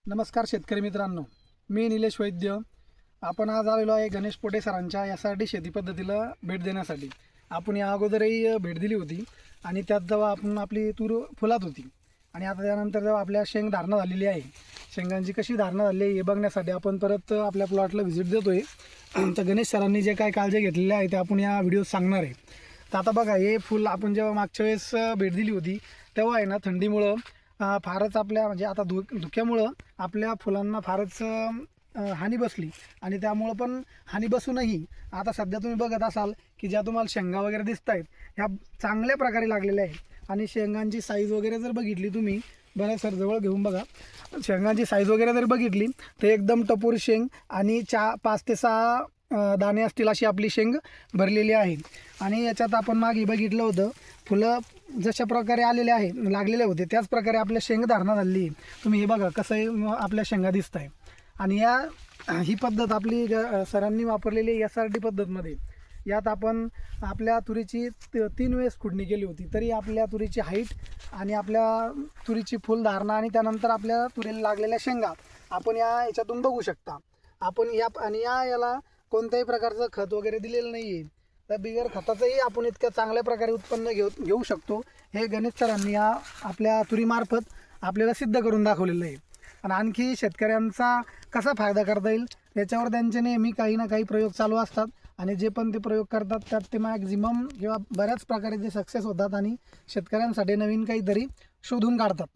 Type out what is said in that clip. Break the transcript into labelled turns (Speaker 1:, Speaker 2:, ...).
Speaker 1: नमस्कार शेतकरी मित्रांनो, मी निलेश वैद्य. आपण आज आलेलो आहे गणेश पोटे सरांच्या SRT शेती पद्धतीला भेट देण्यासाठी. आपण या अगोदरही भेट दिली होती आणि त्यात जेव्हा आपण आपली तूर फुलात होती आणि आता त्यानंतर जेव्हा आपल्या शेंग धारणा झालेली आहे, शेंगांची कशी धारणा झाली आहे हे बघण्यासाठी आपण परत आपल्या प्लॉटला व्हिजिट देतो आहे. तर गणेश सरांनी जे काय काळजी घेतलेली आहे ते आपण या व्हिडिओत सांगणार आहे. तर आता बघा, हे फुल आपण जेव्हा मागच्या वेळेस भेट दिली होती तेव्हा आहे ना, थंडीमुळं फारच आपल्या म्हणजे आता धुक्यामुळं आपल्या फुलांना फारच हानी बसली आणि त्यामुळं पण हानी बसूनही आता सध्या तुम्ही बघत असाल की ज्या तुम्हाला शेंगा वगैरे दिसत आहेत ह्या चांगल्या प्रकारे लागलेल्या आहेत. आणि शेंगांची साईज वगैरे जर बघितली तुम्ही, बरं सर जवळ घेऊन बघा, शेंगांची साईज वगैरे जर बघितली तर एकदम टपोरी शेंग आणि 5 ते 6 दाणे असतील अशी आपली शेंग भरलेली आहे. आणि याच्यात आपण मागे बघितलं होतं, फुलं जशा प्रकारे आलेले आहे लागलेले होते त्याच प्रकारे आपल्या शेंग धारणा झाली आहे. तुम्ही हे बघा कसं आपल्या शेंगा दिसत आहे. आणि ही पद्धत आपली सरांनी वापरलेली SRT पद्धतमध्ये यात आपण आपल्या तुरीची 3 वेळेस खुडणी केली होती, तरी आपल्या तुरीची हाईट आणि आपल्या तुरीची फुलधारणा आणि त्यानंतर आपल्या तुरीला लागलेल्या शेंगा आपण याच्यातून बघू शकता. आपण याला कोणत्याही प्रकारचं खत वगैरे दिलेलं नाही आहे, तर बिगर खताचंही आपण इतक्या चांगल्या प्रकारे उत्पन्न घेऊ शकतो. हे गणेश सरांनी आपल्या तुरीमार्फत आपल्याला सिद्ध करून दाखवलेलं आहे. आणि आणखी शेतकऱ्यांचा कसा फायदा करता येईल याच्यावर त्यांचे नेहमी काही ना काही प्रयोग चालू असतात आणि जे पण ते प्रयोग करतात त्यात ते मॅक्झिमम किंवा बऱ्याच प्रकारे ते सक्सेस होतात आणि शेतकऱ्यांसाठी नवीन काहीतरी शोधून काढतात.